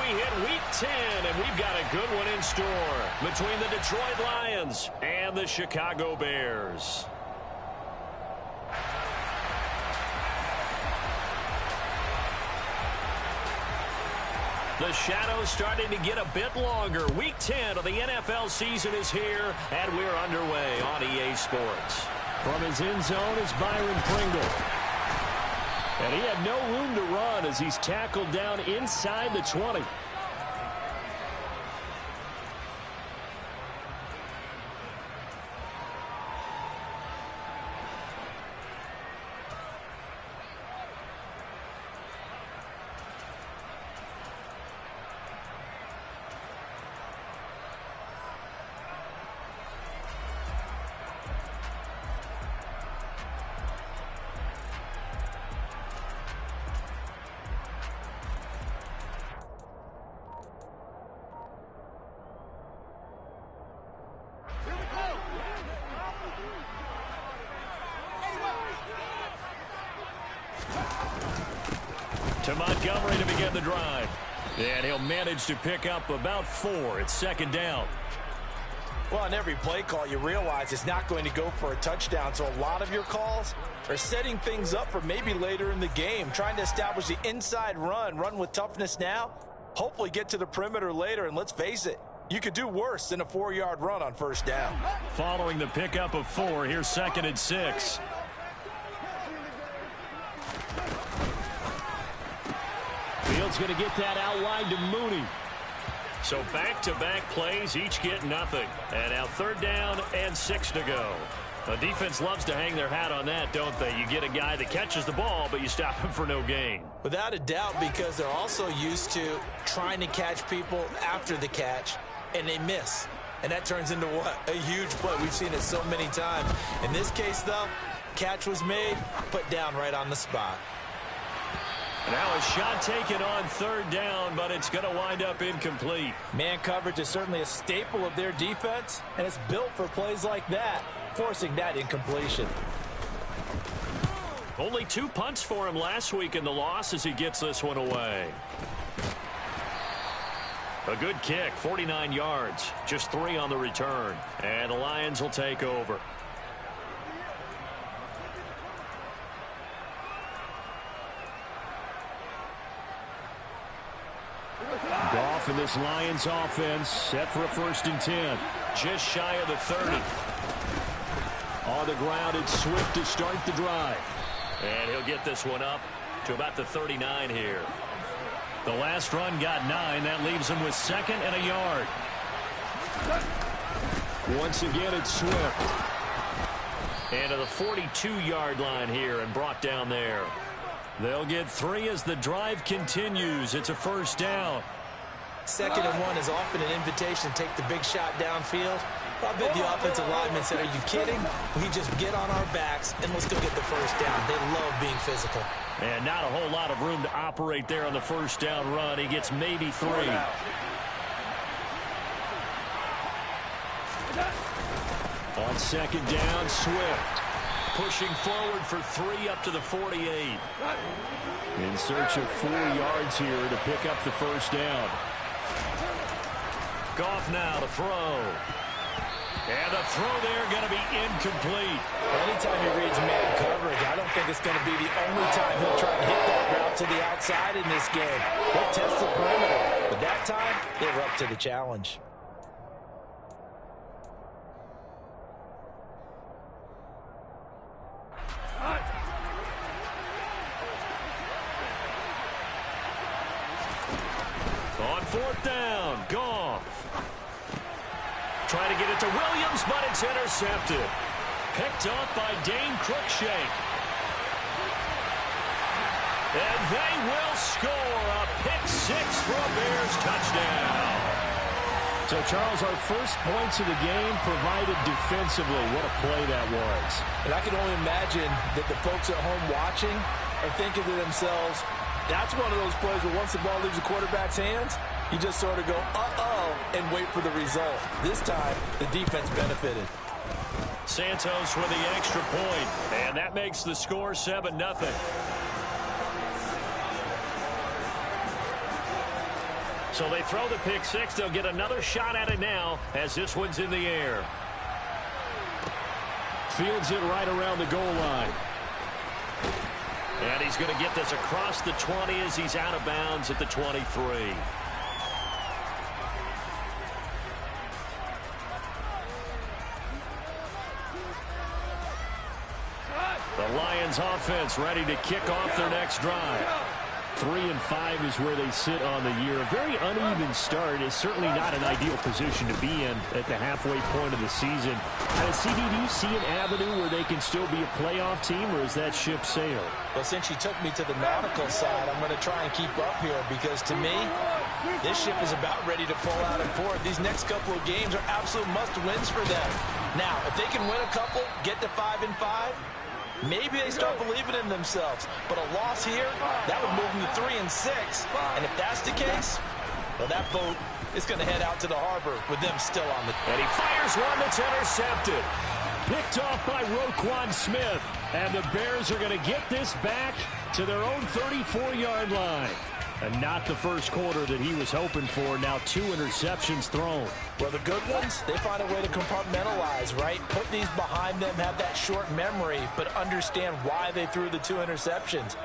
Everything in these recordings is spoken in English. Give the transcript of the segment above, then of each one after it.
we hit Week 10, and we've got a good one in store between the Detroit Lions and the Chicago Bears. The shadow's starting to get a bit longer. Week 10 of the NFL season is here, and we're underway on EA Sports. From his end zone is Byron Pringle. And he had no room to run as he's tackled down inside the 20. To Montgomery to begin the drive. And he'll manage to pick up about 4. It's second down. Well, on every play call, you realize it's not going to go for a touchdown. So a lot of your calls are setting things up for maybe later in the game, trying to establish the inside run with toughness now, hopefully get to the perimeter later. And let's face it, you could do worse than a 4-yard run on first down. Following the pickup of 4, here's second and 6. Fields going to get that outline to Mooney. So back-to-back plays, each get nothing. And now third down and 6 to go. The defense loves to hang their hat on that, don't they? You get a guy that catches the ball, but you stop him for no gain. Without a doubt, because they're also used to trying to catch people after the catch, and they miss. And that turns into what? A huge play. We've seen it so many times. In this case, though, catch was made, put down right on the spot. Now a shot taken on third down, but it's going to wind up incomplete. Man coverage is certainly a staple of their defense, and it's built for plays like that, forcing that incompletion. Only 2 punts for him last week in the loss as he gets this one away. A good kick, 49 yards, just 3 on the return. And the Lions will take over. Goff in this Lions offense set for a 1st and 10. Just shy of the 30. On the ground, it's Swift to start the drive. And he'll get this one up to about the 39 here. The last run got 9. That leaves him with 2nd and a yard. Once again, it's Swift. And to the 42-yard line here and brought down there. They'll get 3 as the drive continues. It's a 1st down. 2nd and 1 is often an invitation to take the big shot downfield. I bet the offensive lineman said, are you kidding? We just get on our backs and let's go get the 1st down. They love being physical. And not a whole lot of room to operate there on the 1st down run. He gets maybe 3. On 2nd down, Swift. Pushing forward for 3 up to the 48. In search of 4 yards here to pick up the 1st down. Goff now to throw. And the throw there going to be incomplete. Anytime he reads man coverage, I don't think it's going to be the only time he'll try to hit that route to the outside in this game. He'll test the perimeter, but that time they were up to the challenge. On 4th down, Goff. Trying to get it to Williams, but it's intercepted. Picked up by Dane Cruikshank. And they will score a pick-6 for a Bears touchdown. So, Charles, our first points of the game provided defensively. What a play that was. And I can only imagine that the folks at home watching are thinking to themselves, that's one of those plays where once the ball leaves the quarterback's hands, you just sort of go, uh-oh, and wait for the result. This time, the defense benefited. Santos with the extra point, and that makes the score 7-0. 2 So they throw the pick six. They'll get another shot at it now as this one's in the air. Fields it right around the goal line. And he's going to get this across the 20 as he's out of bounds at the 23. The Lions offense ready to kick off their next drive. 3-5 is where they sit on the year. A very uneven start is certainly not an ideal position to be in at the halfway point of the season. CD, do you see an avenue where they can still be a playoff team, or is that ship sailed? Well, since you took me to the nautical side, I'm going to try and keep up here because to me, this ship is about ready to pull out of port. These next couple of games are absolute must-wins for them. Now, if they can win a couple, get to 5-5, maybe they start believing in themselves. But a loss here, that would move them to 3-6. And if that's the case, well, that boat is going to head out to the harbor with them still on the... And he fires one that's intercepted. Picked off by Roquan Smith. And the Bears are going to get this back to their own 34-yard line. And not the first quarter that he was hoping for. Now 2 interceptions thrown. Well, the good ones, they find a way to compartmentalize, right? Put these behind them, have that short memory, but understand why they threw the 2 interceptions.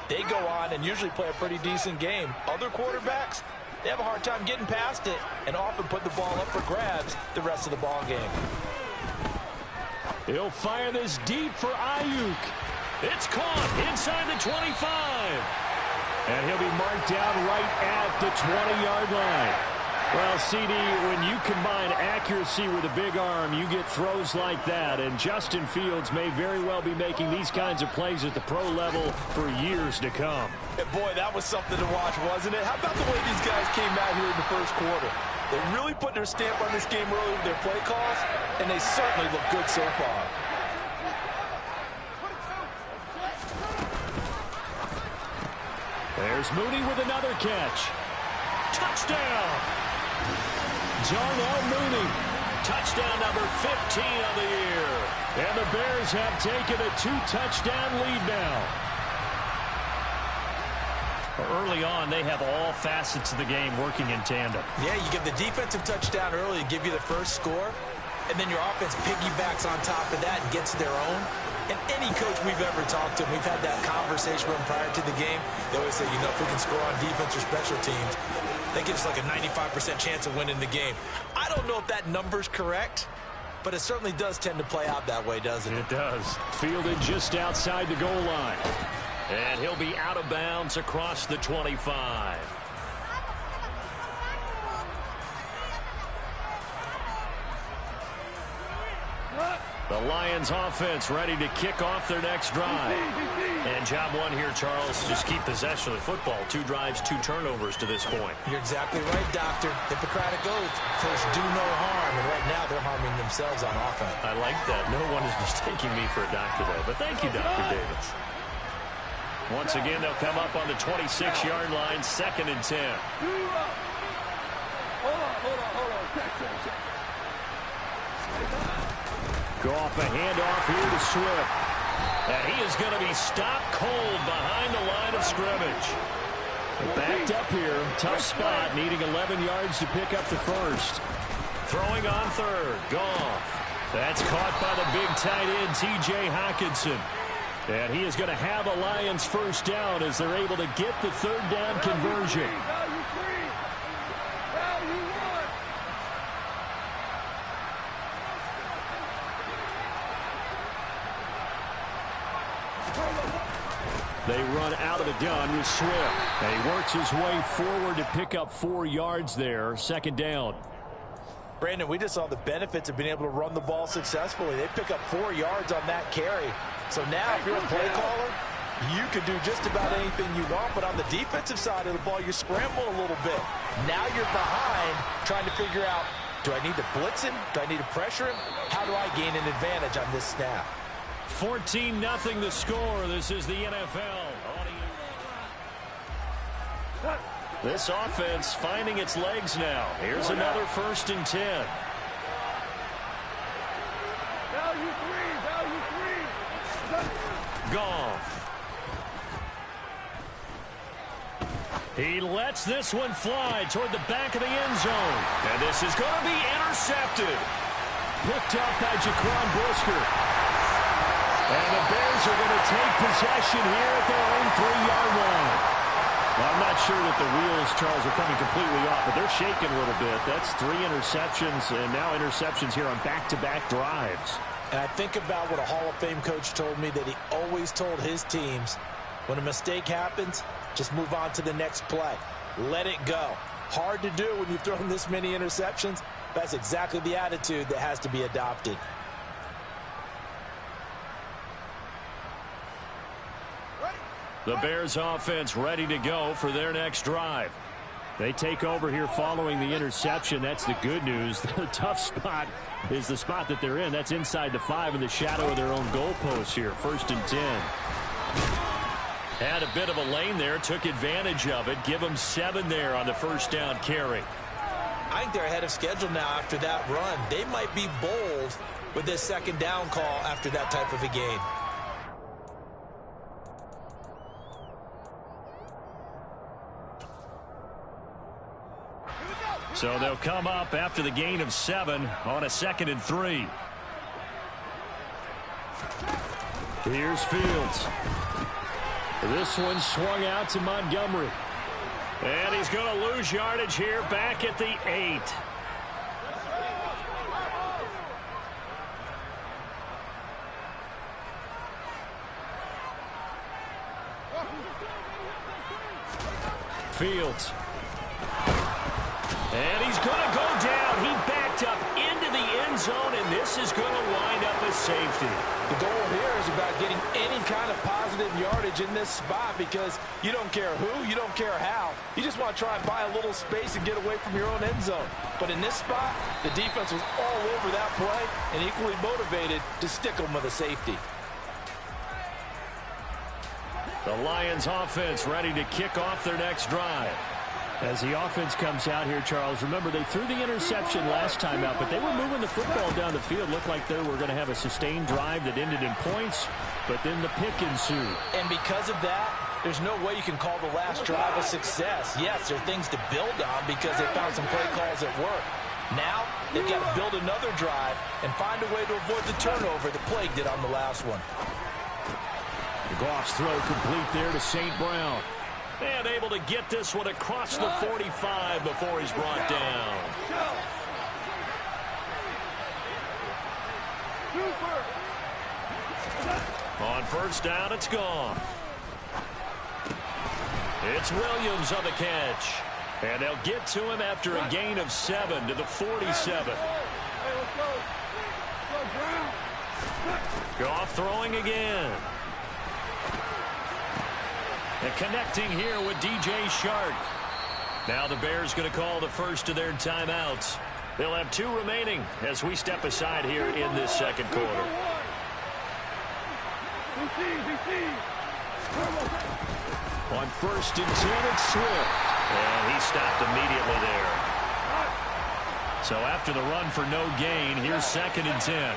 They go on and usually play a pretty decent game. Other quarterbacks, they have a hard time getting past it and often put the ball up for grabs the rest of the ball game. He'll fire this deep for Ayuk. It's caught inside the 25. And he'll be marked down right at the 20-yard line. Well, CD, when you combine accuracy with a big arm, you get throws like that. And Justin Fields may very well be making these kinds of plays at the pro level for years to come. And boy, that was something to watch, wasn't it? How about the way these guys came out here in the first quarter? They really put their stamp on this game early with their play calls, and they certainly look good so far. There's Mooney with another catch. Touchdown! Darnell Mooney. Touchdown number 15 of the year. And the Bears have taken a 2-touchdown lead now. Early on, they have all facets of the game working in tandem. Yeah, you get the defensive touchdown early to give you the first score, and then your offense piggybacks on top of that and gets their own. And any coach we've ever talked to, we've had that conversation with them prior to the game. They always say, you know, if we can score on defense or special teams, that gives us like a 95% chance of winning the game. I don't know if that number's correct, but it certainly does tend to play out that way, doesn't it? It does. Fielded just outside the goal line. And he'll be out of bounds across the 25. The Lions offense ready to kick off their next drive. And job one here, Charles, just keep possession of the football. 2 drives, 2 turnovers to this point. You're exactly right, Doctor. Hippocratic oath. First, do no harm. And right now, they're harming themselves on offense. I like that. No one is mistaking me for a doctor, though. But thank you, Dr. Davis. Once again, they'll come up on the 26-yard line, 2nd and 10. Hold on. Goff, a handoff here to Swift. And he is going to be stopped cold behind the line of scrimmage. Backed up here. Tough spot, needing 11 yards to pick up the first. Throwing on 3rd. Goff. That's caught by the big tight end, T.J. Hockenson. And he is going to have a Lions first down as they're able to get the 3rd down conversion. They run out of the gun with Swift. And he works his way forward to pick up 4 yards there. 2nd down. Brandon, we just saw the benefits of being able to run the ball successfully. They pick up 4 yards on that carry. So now if you're a play caller, you can do just about anything you want. But on the defensive side of the ball, you scramble a little bit. Now you're behind trying to figure out, do I need to blitz him? Do I need to pressure him? How do I gain an advantage on this snap? 14-0 the score. This is the NFL. This offense finding its legs now. Here's another 1st and 10. Goff. He lets this one fly toward the back of the end zone. And this is going to be intercepted. Picked up by Jaquan Brisker. And the Bears are going to take possession here at their own 3-yard line. Well, I'm not sure that the wheels, Charles, are coming completely off, but they're shaking a little bit. That's 3 interceptions, and now interceptions here on back-to-back drives. And I think about what a Hall of Fame coach told me, that he always told his teams, when a mistake happens, just move on to the next play. Let it go. Hard to do when you've thrown this many interceptions. That's exactly the attitude that has to be adopted. The Bears offense ready to go for their next drive. They take over here following the interception. That's the good news. The tough spot is the spot that they're in. That's inside the 5 in the shadow of their own goalpost here. 1st and 10. Had a bit of a lane there. Took advantage of it. Give them 7 there on the 1st down carry. I think they're ahead of schedule now after that run. They might be bold with this 2nd down call after that type of a gain. So they'll come up after the gain of 7 on a 2nd and 3. Here's Fields. This one swung out to Montgomery. And he's going to lose yardage here back at the 8. Fields. And he's going to go down. He backed up into the end zone, and this is going to wind up as safety. The goal here is about getting any kind of positive yardage in this spot, because you don't care who, you don't care how. You just want to try and buy a little space and get away from your own end zone. But in this spot, the defense was all over that play and equally motivated to stick them with a safety. The Lions offense ready to kick off their next drive. As the offense comes out here, Charles, remember they threw the interception last time out, but they were moving the football down the field. Looked like they were going to have a sustained drive that ended in points, but then the pick ensued. And because of that, there's no way you can call the last drive a success. Yes, there are things to build on because they found some play calls that work. Now, they've got to build another drive and find a way to avoid the turnover that plagued it on the last one. Goff's throw complete there to St. Brown. And able to get this one across the 45 before he's brought down. On 1st down, it's gone. It's Williams on the catch. And they'll get to him after a gain of 7 to the 47. Goff throwing again. And connecting here with DJ Shark. Now the Bears going to call the first of their timeouts. They'll have 2 remaining as we step aside here in this 2nd quarter. On 1st and 10, it's Swift. And he stopped immediately there. So after the run for no gain, here's 2nd and 10.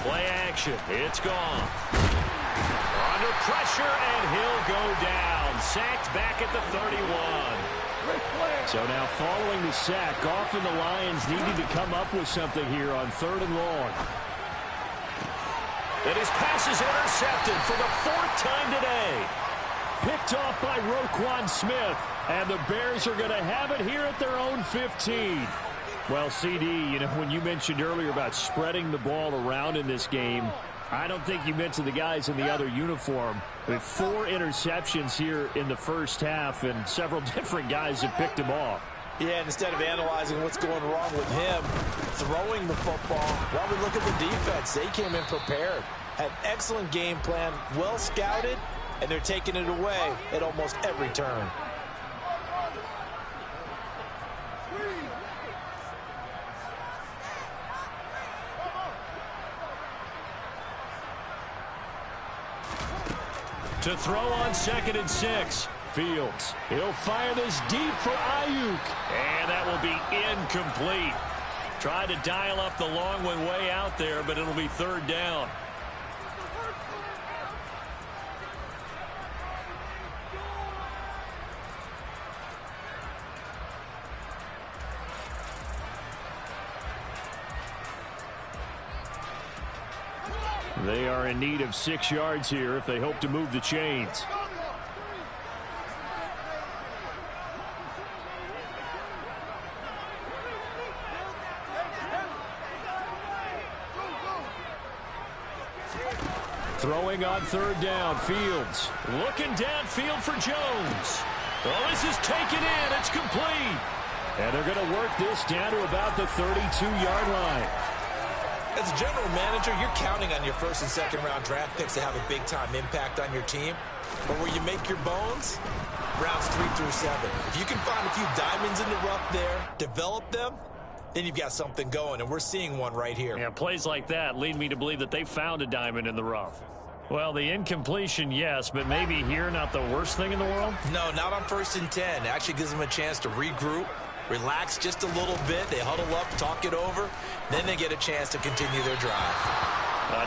Play action. It's gone. Under pressure, and he'll go down. Sacked back at the 31. So now following the sack, Goff and the Lions needed to come up with something here on 3rd and long. And his pass is intercepted for the 4th time today. Picked off by Roquan Smith. And the Bears are going to have it here at their own 15. Well, CD, you know, when you mentioned earlier about spreading the ball around in this game, I don't think you mentioned the guys in the other uniform. With 4 interceptions here in the 1st half, and several different guys have picked him off. Yeah, and instead of analyzing what's going wrong with him, throwing the football, well, we look at the defense. They came in prepared, had excellent game plan, well scouted, and they're taking it away at almost every turn. To throw on 2nd and 6. Fields. He'll fire this deep for Ayuk. And that will be incomplete. Try to dial up the long one way out there, but it'll be third down. They are in need of 6 yards here if they hope to move the chains. Throwing on third down, Fields. Looking downfield for Jones. Oh, this is taken in. It's complete. And they're going to work this down to about the 32-yard line. As a general manager, you're counting on your first and second round draft picks to have a big-time impact on your team. But where you make your bones, rounds 3 through 7. If you can find a few diamonds in the rough there, develop them, then you've got something going, and we're seeing one right here. Yeah, plays like that lead me to believe that they found a diamond in the rough. Well, the incompletion, yes, but maybe here not the worst thing in the world? No, not on 1st and 10. It actually gives them a chance to regroup, relax just a little bit. They huddle up, talk it over. Then they get a chance to continue their drive.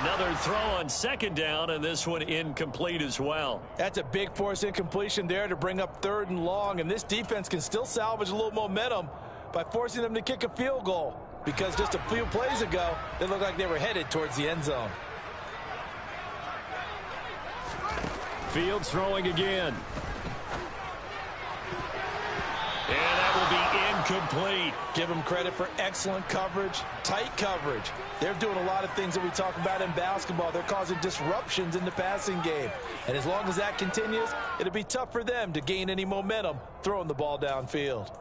Another throw on second down, and this one incomplete as well. That's a big force incompletion there to bring up 3rd and long, and this defense can still salvage a little momentum by forcing them to kick a field goal, because just a few plays ago, they looked like they were headed towards the end zone. Fields throwing again. And that will be incomplete. Give them credit for excellent coverage, tight coverage. They're doing a lot of things that we talk about in basketball. They're causing disruptions in the passing game. And as long as that continues, it'll be tough for them to gain any momentum throwing the ball downfield.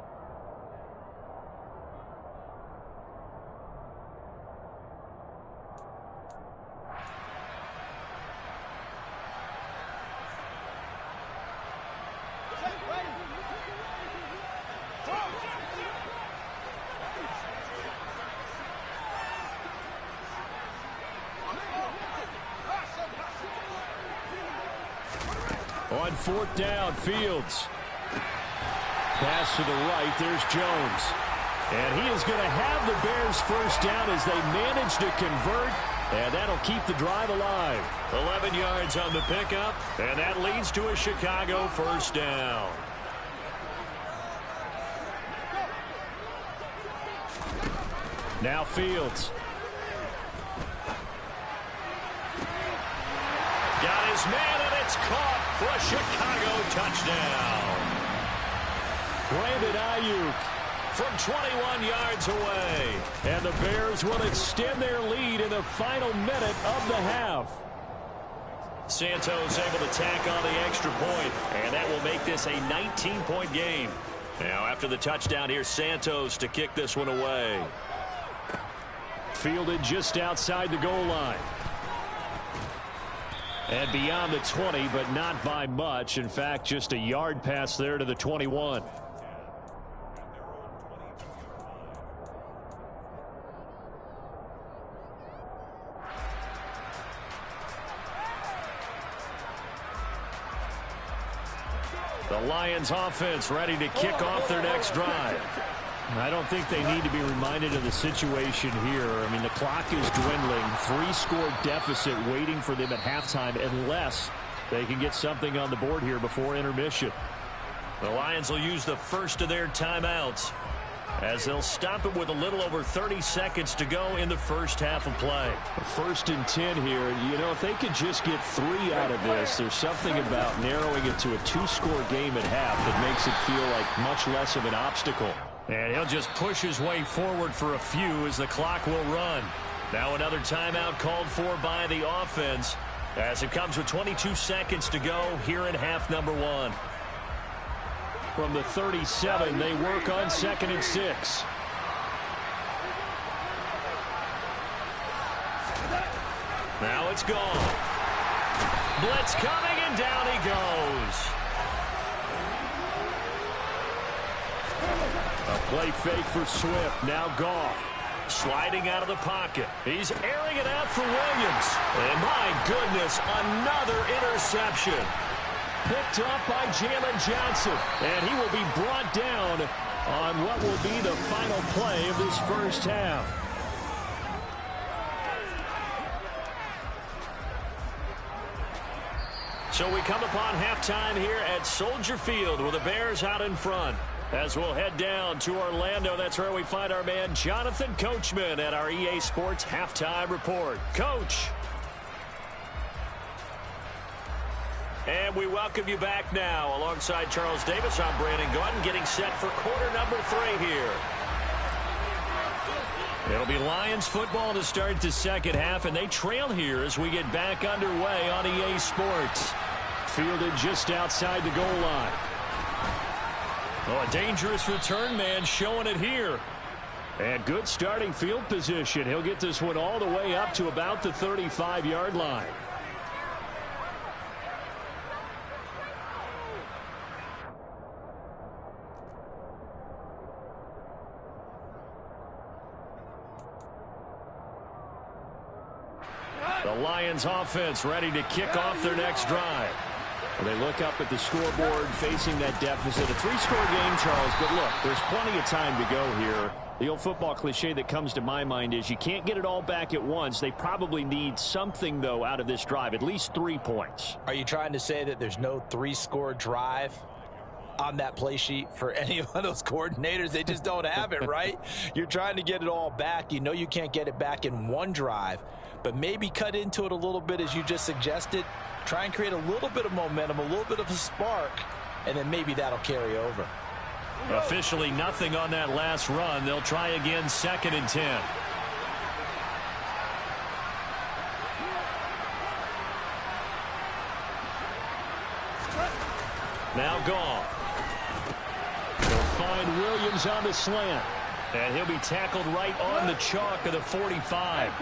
On 4th down, Fields. Pass to the right. There's Jones. And he is going to have the Bears first down as they manage to convert. And that'll keep the drive alive. 11 yards on the pickup. And that leads to a Chicago first down. Now Fields. Got his man, and it's caught for a Chicago touchdown. Brandon Ayuk from 21 yards away. And the Bears will extend their lead in the final minute of the half. Santos able to tack on the extra point, and that will make this a 19-point game. Now after the touchdown, here's Santos to kick this one away. Fielded just outside the goal line. And beyond the 20, but not by much. In fact, just a yard pass there to the 21. The Lions offense ready to kick off their next drive. I don't think they need to be reminded of the situation here. I mean, the clock is dwindling. 3-score deficit waiting for them at halftime unless they can get something on the board here before intermission. The Lions will use the first of their timeouts as they'll stop it with a little over 30 seconds to go in the first half of play. 1st and 10 here. You know, if they could just get 3 out of this, there's something about narrowing it to a 2-score game at half that makes it feel like much less of an obstacle. And he'll just push his way forward for a few as the clock will run. Now another timeout called for by the offense as it comes with 22 seconds to go here in half number 1. From the 37, they work on 2nd and 6. Now it's gone. Blitz coming, and down he goes. A play fake for Swift. Now Goff. Sliding out of the pocket. He's airing it out for Williams. And my goodness, another interception. Picked up by Jalen Johnson. And he will be brought down on what will be the final play of this first half. So we come upon halftime here at Soldier Field with the Bears out in front. As we'll head down to Orlando, that's where we find our man Jonathan Coachman at our EA Sports Halftime Report. Coach. And we welcome you back now. Alongside Charles Davis, I'm Brandon Gaudin, getting set for quarter number 3 here. It'll be Lions football to start the second half, and they trail here as we get back underway on EA Sports. Fielded just outside the goal line. Oh, a dangerous return man showing it here. And good starting field position. He'll get this one all the way up to about the 35-yard line. The Lions offense ready to kick off their next drive. They look up at the scoreboard facing that deficit. A 3-score game, Charles, but look, there's plenty of time to go here. The old football cliche that comes to my mind is you can't get it all back at once. They probably need something, though, out of this drive, at least 3 points. Are you trying to say that there's no 3-score drive on that play sheet for any of those coordinators? They just don't have it, right? You're trying to get it all back. You know you can't get it back in one drive, but maybe cut into it a little bit as you just suggested. Try and create a little bit of momentum, a little bit of a spark, and then maybe that'll carry over. Officially nothing on that last run. They'll try again, 2nd and 10. Now Goff. They'll find Williams on the slant. And he'll be tackled right on the chalk of the 45.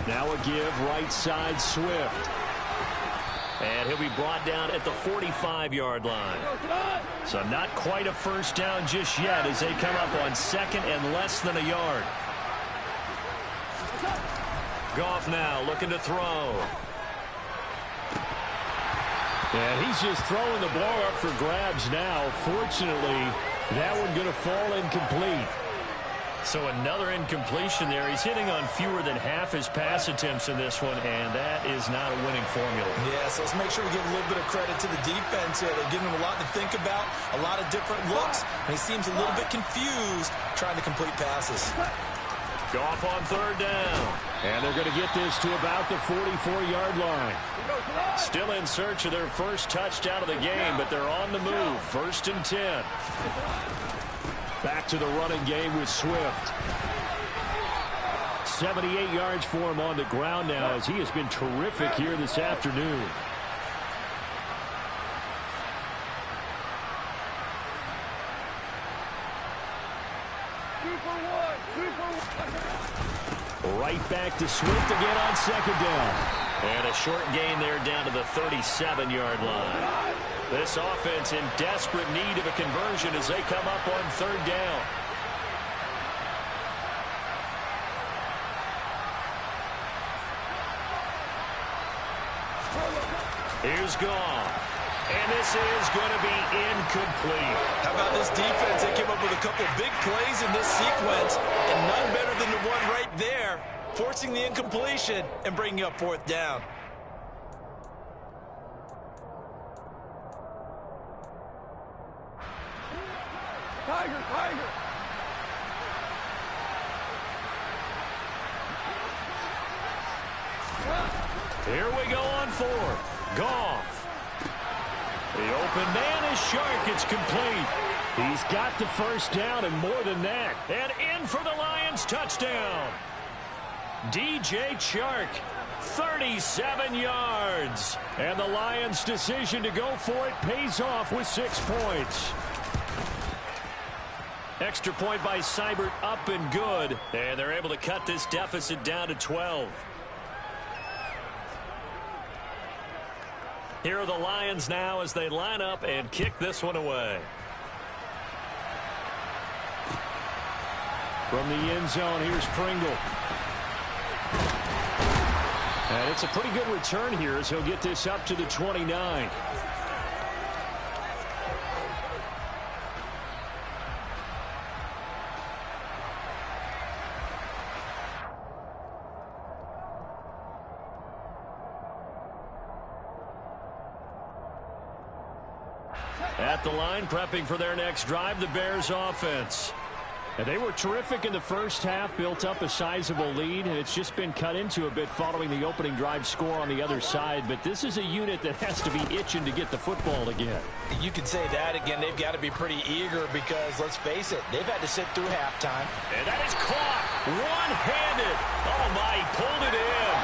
Now a give, right side, Swift. And he'll be brought down at the 45-yard line. So not quite a first down just yet as they come up on 2nd and less than a yard. Goff now looking to throw. And he's just throwing the ball up for grabs now. Fortunately, that one going to fall incomplete. So another incompletion there. He's hitting on fewer than half his pass attempts in this one, and that is not a winning formula. Yeah, so let's make sure we give a little bit of credit to the defense here. They're giving him a lot to think about, a lot of different looks, and he seems a little bit confused trying to complete passes. Goff on 3rd down. And they're going to get this to about the 44-yard line. Still in search of their first touchdown of the game, but they're on the move. 1st and 10. Back to the running game with Swift. 78 yards for him on the ground now as he has been terrific here this afternoon. Right back to Swift again on 2nd down. And a short gain there down to the 37-yard line. This offense in desperate need of a conversion as they come up on 3rd down. Here's Goff. And this is going to be incomplete. How about this defense? They came up with a couple big plays in this sequence, and none better than the one right there, forcing the incompletion and bringing up 4th down. Tiger. Here we go on 4th. Goff. The open man is Shark. It's complete. He's got the first down and more than that. And in for the Lions touchdown. DJ Chark, 37 yards. And the Lions' decision to go for it pays off with 6 points. Extra point by Seibert, up and good. And they're able to cut this deficit down to 12. Here are the Lions now as they line up and kick this one away. From the end zone, here's Pringle. And it's a pretty good return here as he'll get this up to the 29. At the line, prepping for their next drive, the Bears offense. And they were terrific in the first half, built up a sizable lead, and it's just been cut into a bit following the opening drive score on the other side. But this is a unit that has to be itching to get the football again. You can say that again. They've got to be pretty eager because, let's face it, they've had to sit through halftime. And that is caught one-handed. Oh, my, he pulled it in.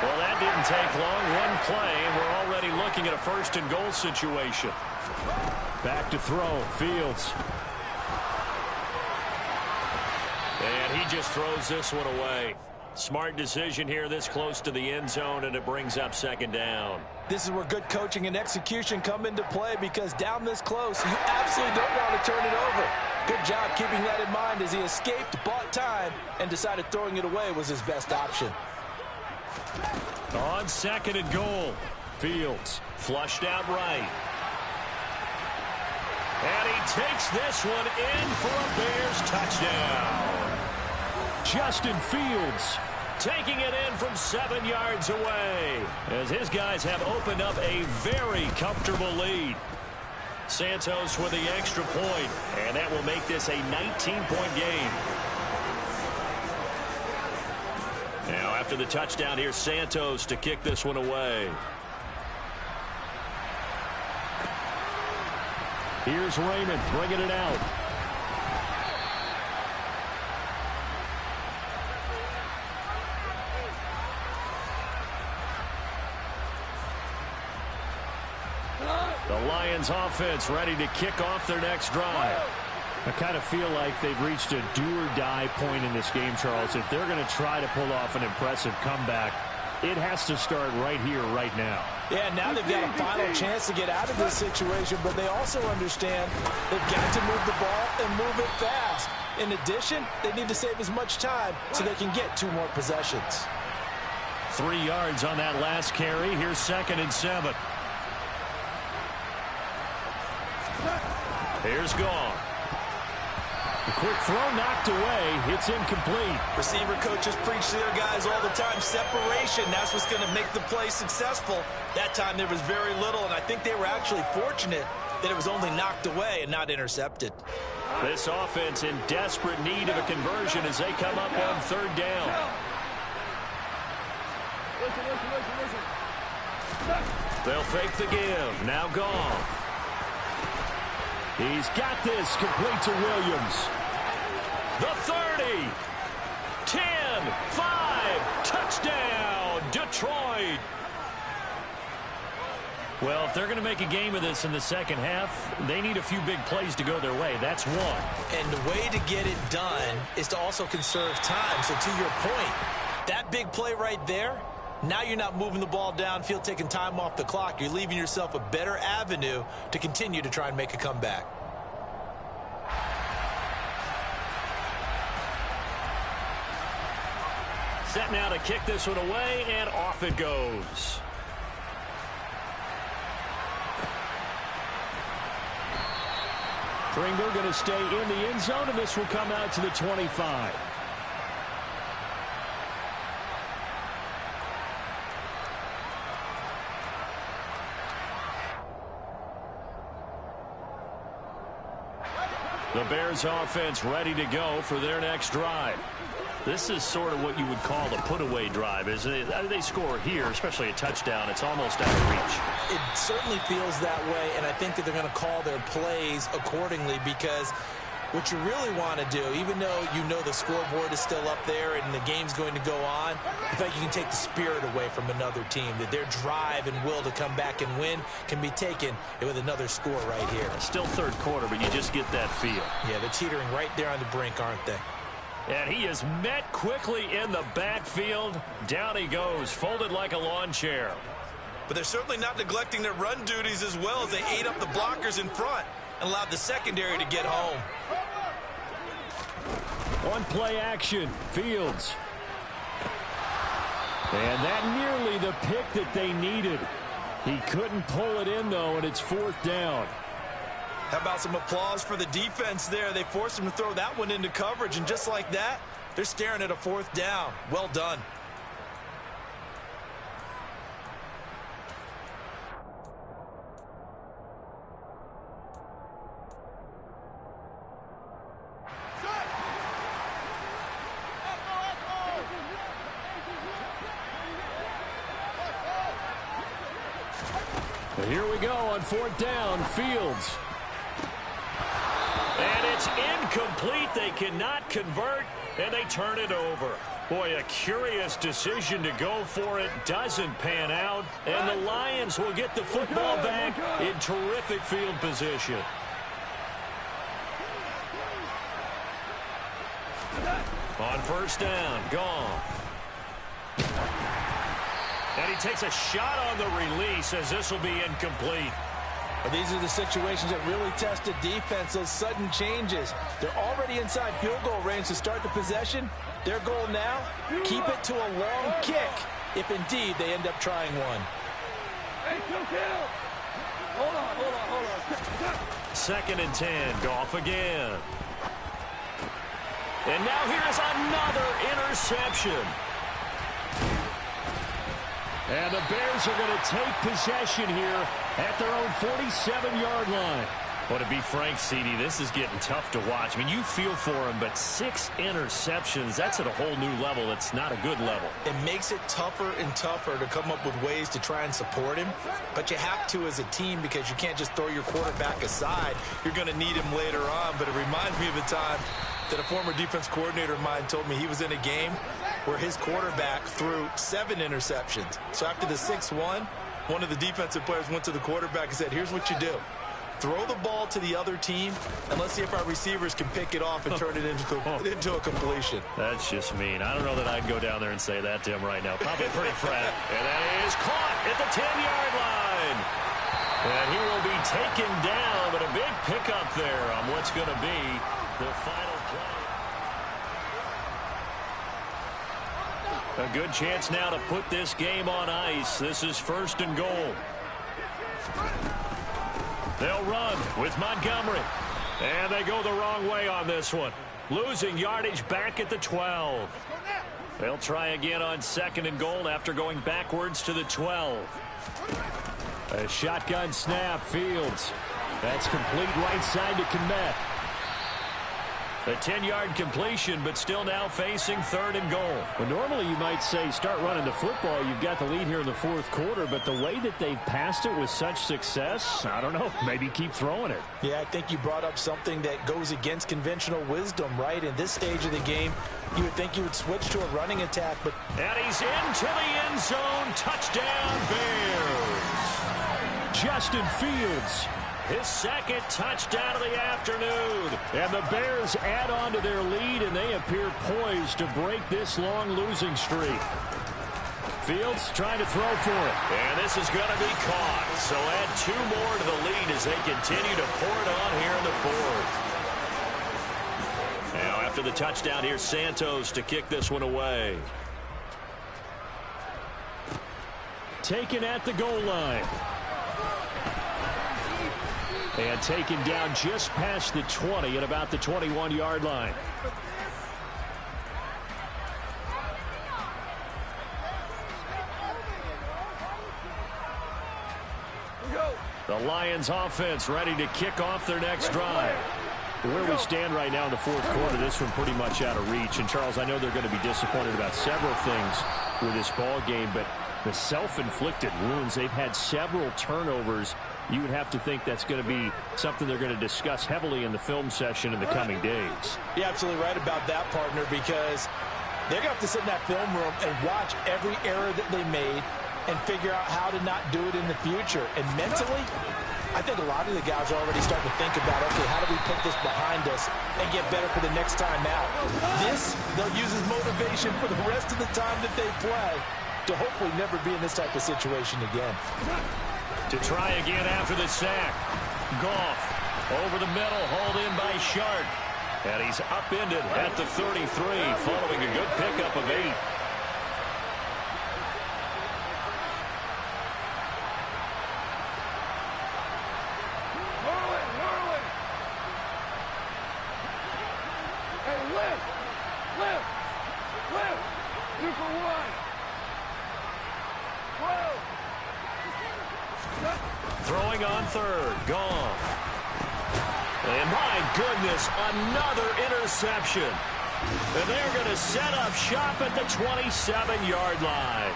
Well, that didn't take long. One play, and we're already looking at a first-and-goal situation. Back to throw, Fields. And he just throws this one away. Smart decision here this close to the end zone, and it brings up second down. This is where good coaching and execution come into play because down this close, you absolutely don't want to turn it over. Good job keeping that in mind as he escaped, bought time, and decided throwing it away was his best option. On second and goal, Fields flushed out right. And he takes this one in for a Bears touchdown. Justin Fields taking it in from 7 yards away as his guys have opened up a very comfortable lead. Santos with the extra point, and that will make this a 19-point game. Now after the touchdown, here's Santos to kick this one away. Here's Raymond bringing it out. The Lions offense ready to kick off their next drive. I kind of feel like they've reached a do-or-die point in this game, Charles. If they're going to try to pull off an impressive comeback, it has to start right here, right now. Yeah, now they've got a final chance to get out of this situation, but they also understand they've got to move the ball and move it fast. In addition, they need to save as much time so they can get 2 more possessions. 3 yards on that last carry. Here's second and 7. Here's Gone. A quick throw knocked away. It's incomplete. Receiver coaches preach to their guys all the time. Separation, that's what's going to make the play successful. That time there was very little, and I think they were actually fortunate that it was only knocked away and not intercepted. This offense in desperate need of a conversion as they come up on third down. They'll fake the give. Now Gone. He's got this complete to Williams. The 30, 10, 5, touchdown, Detroit. Well, if they're going to make a game of this in the second half, they need a few big plays to go their way. That's one. And the way to get it done is to also conserve time. So to your point, that big play right there, now you're not moving the ball downfield, taking time off the clock. You're leaving yourself a better avenue to continue to try and make a comeback. Set now to kick this one away, and off it goes. Pringle going to stay in the end zone, and this will come out to the 25. The Bears offense ready to go for their next drive. This is sort of what you would call a put-away drive, isn't it? They score here, especially a touchdown. It's almost out of reach. It certainly feels that way, and I think that they're going to call their plays accordingly because what you really want to do, even though you know the scoreboard is still up there and the game's going to go on, I think you can take the spirit away from another team, that their drive and will to come back and win can be taken with another score right here. Still third quarter, but you just get that feel. Yeah, they're teetering right there on the brink, aren't they? And he is met quickly in the backfield. Down he goes, folded like a lawn chair. But they're certainly not neglecting their run duties as well as they ate up the blockers in front and allowed the secondary to get home. One play action, Fields. And that nearly the pick that they needed. He couldn't pull it in, though, and it's 4th down. How about some applause for the defense there? They forced him to throw that one into coverage, and just like that, they're staring at a 4th down. Well done. Here we go on 4th down. Fields. And it's incomplete. They cannot convert, and they turn it over. Boy, a curious decision to go for it. Doesn't pan out, and the Lions will get the football back in terrific field position. On 1st down, gone. And he takes a shot on the release as this will be incomplete. Well, these are the situations that really test the defense, those sudden changes. They're already inside field goal range to start the possession. Their goal now, keep it to a long kick, if indeed they end up trying one. Hey, hold on. 2nd and 10, Goff again. And now here's another interception. And the Bears are going to take possession here at their own 47-yard line. Well, to be frank, CD, this is getting tough to watch. I mean, you feel for him, but 6 interceptions, that's at a whole new level. It's not a good level. It makes it tougher and tougher to come up with ways to try and support him, but you have to as a team because you can't just throw your quarterback aside. You're going to need him later on, but it reminds me of a time that a former defense coordinator of mine told me he was in a game where his quarterback threw 7 interceptions. So after the 6th one of the defensive players went to the quarterback and said, here's what you do. Throw the ball to the other team, and let's see if our receivers can pick it off and turn it into a completion. That's just mean. I don't know that I'd go down there and say that to him right now. Probably pretty frat. And that is caught at the 10-yard line. And he will be taken down, but a big pickup there on what's going to be the final play. A good chance now to put this game on ice. This is 1st and goal. They'll run with Montgomery. And they go the wrong way on this one. Losing yardage back at the 12. They'll try again on 2nd and goal after going backwards to the 12. A shotgun snap, Fields. That's complete right side to Kmet. A 10-yard completion, but still now facing 3rd and goal. Well, normally you might say start running the football. You've got the lead here in the 4th quarter, but the way that they've passed it with such success, I don't know, maybe keep throwing it. Yeah, I think you brought up something that goes against conventional wisdom, right? In this stage of the game, you would think you would switch to a running attack, but... And he's into the end zone. Touchdown, Bears. Justin Fields. His 2nd touchdown of the afternoon. And the Bears add on to their lead, and they appear poised to break this long losing streak. Fields trying to throw for it. And this is going to be caught. So add 2 more to the lead as they continue to pour it on here in the 4th. Now after the touchdown, here's Santos to kick this one away. Taken at the goal line. And taken down just past the 20 at about the 21-yard line. The Lions offense ready to kick off their next drive. Where we stand right now in the 4th quarter, this one pretty much out of reach. And, Charles, I know they're going to be disappointed about several things with this ball game, but the self-inflicted wounds, they've had several turnovers. You would have to think that's going to be something they're going to discuss heavily in the film session in the coming days. You're absolutely right about that, partner, because they're going to have to sit in that film room and watch every error that they made and figure out how to not do it in the future. And mentally, I think a lot of the guys are already starting to think about, okay, how do we put this behind us and get better for the next time out? This, they'll use as motivation for the rest of the time that they play to hopefully never be in this type of situation again. To try again after the sack. Goff over the middle, hauled in by Sharp. And he's upended at the 33 following a good pickup of 8. 2 for 1. 12. Throwing on third. Gone. And my goodness, another interception. And they're going to set up shop at the 27-yard line.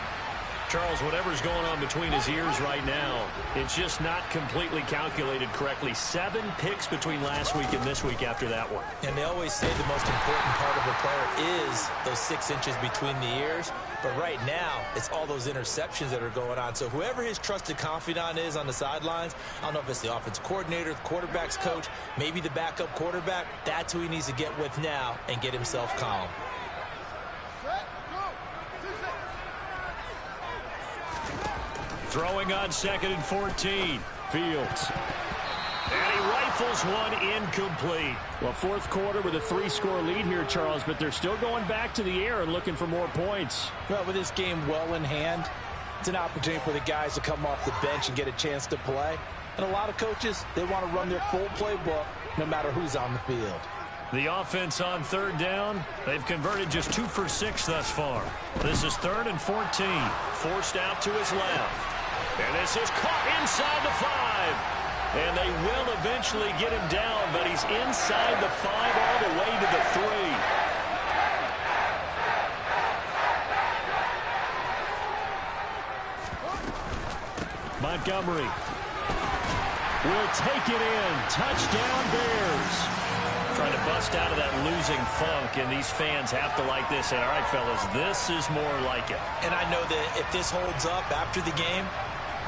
Charles, whatever's going on between his ears right now, it's just not completely calculated correctly. 7 picks between last week and this week after that one. And they always say the most important part of a player is those 6 inches between the ears. But right now, it's all those interceptions that are going on. So whoever his trusted confidant is on the sidelines, I don't know if it's the offensive coordinator, the quarterback's coach, maybe the backup quarterback, that's who he needs to get with now and get himself calm. Throwing on 2nd and 14. Fields. And he rifles one incomplete. Well, fourth quarter with a 3-score lead here, Charles, but they're still going back to the air and looking for more points. Well, with this game well in hand, it's an opportunity for the guys to come off the bench and get a chance to play. And a lot of coaches, they want to run their full playbook no matter who's on the field. The offense on 3rd down, they've converted just 2 for 6 thus far. This is 3rd and 14. Forced out to his left. And this is caught inside the 5. And they will eventually get him down, but he's inside the 5 all the way to the 3. Montgomery will take it in. Touchdown Bears. Trying to bust out of that losing funk, and these fans have to like this. And all right, fellas, this is more like it. And I know that if this holds up after the game,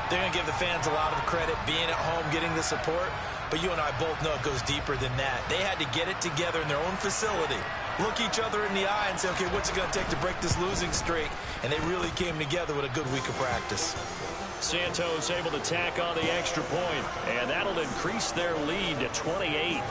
they're going to give the fans a lot of credit being at home, getting the support. But you and I both know it goes deeper than that. They had to get it together in their own facility, look each other in the eye and say, okay, what's it going to take to break this losing streak? And they really came together with a good week of practice. Santos able to tack on the extra point, and that'll increase their lead to 28.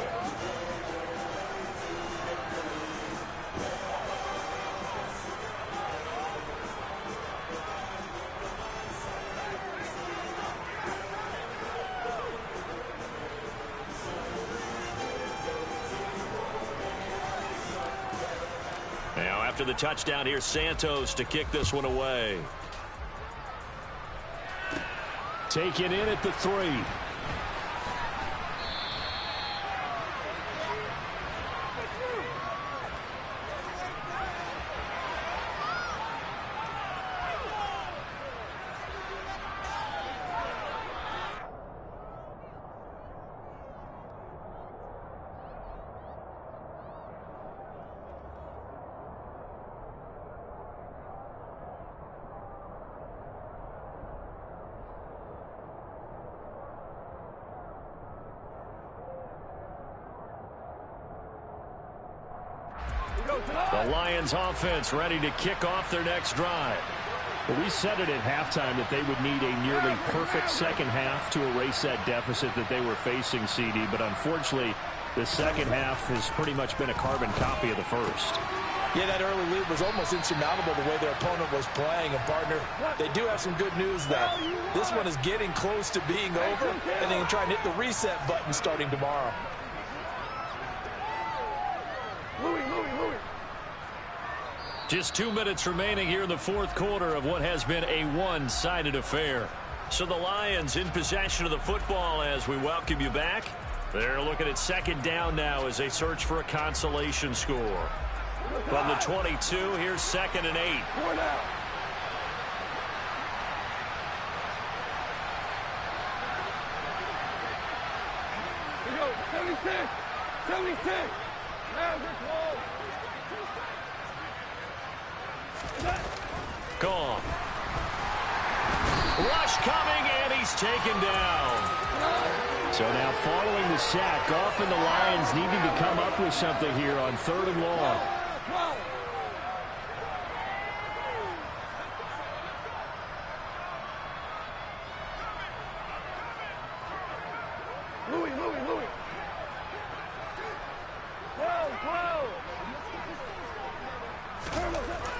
Now after the touchdown, here's Santos to kick this one away. Taken in at the 3. The Lions offense ready to kick off their next drive. Well, we said it at halftime that they would need a nearly perfect second half to erase that deficit that they were facing, CD. But unfortunately, the second half has pretty much been a carbon copy of the first. Yeah, that early lead was almost insurmountable the way their opponent was playing. And, partner, they do have some good news, though. This one is getting close to being over, and they can try and hit the reset button starting tomorrow. Just 2 minutes remaining here in the fourth quarter of what has been a one-sided affair. So the Lions in possession of the football as we welcome you back. They're looking at 2nd down now as they search for a consolation score. From the 22, here's 2nd and 8. Here we go, 76, 76. Now just hold. Gone. Rush coming, and he's taken down. So now following the sack, off and the Lions needing to come up with something here on 3rd and long. Louis. 12.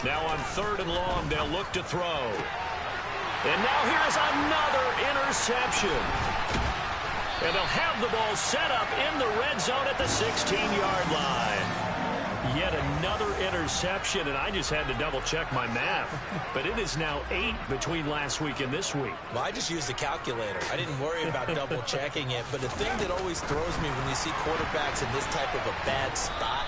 Now on 3rd and long, they'll look to throw. And now here's another interception. And they'll have the ball set up in the red zone at the 16-yard line. Yet another interception, and I just had to double-check my math. But it is now 8 between last week and this week. Well, I just used a calculator. I didn't worry about double-checking it. But the thing that always throws me when you see quarterbacks in this type of a bad spot,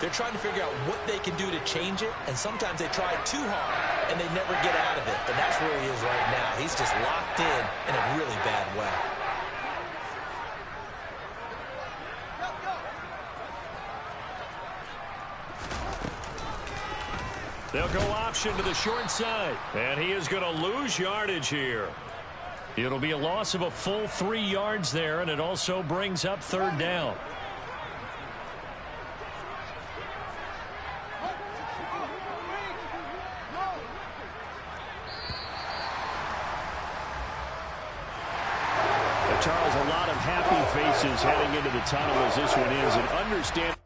they're trying to figure out what they can do to change it, and sometimes they try too hard, and they never get out of it. And that's where he is right now. He's just locked in a really bad way. They'll go option to the short side. And he is going to lose yardage here. It'll be a loss of a full 3 yards there, and it also brings up third down. Charles, a lot of happy faces heading into the tunnel as this one is. And understand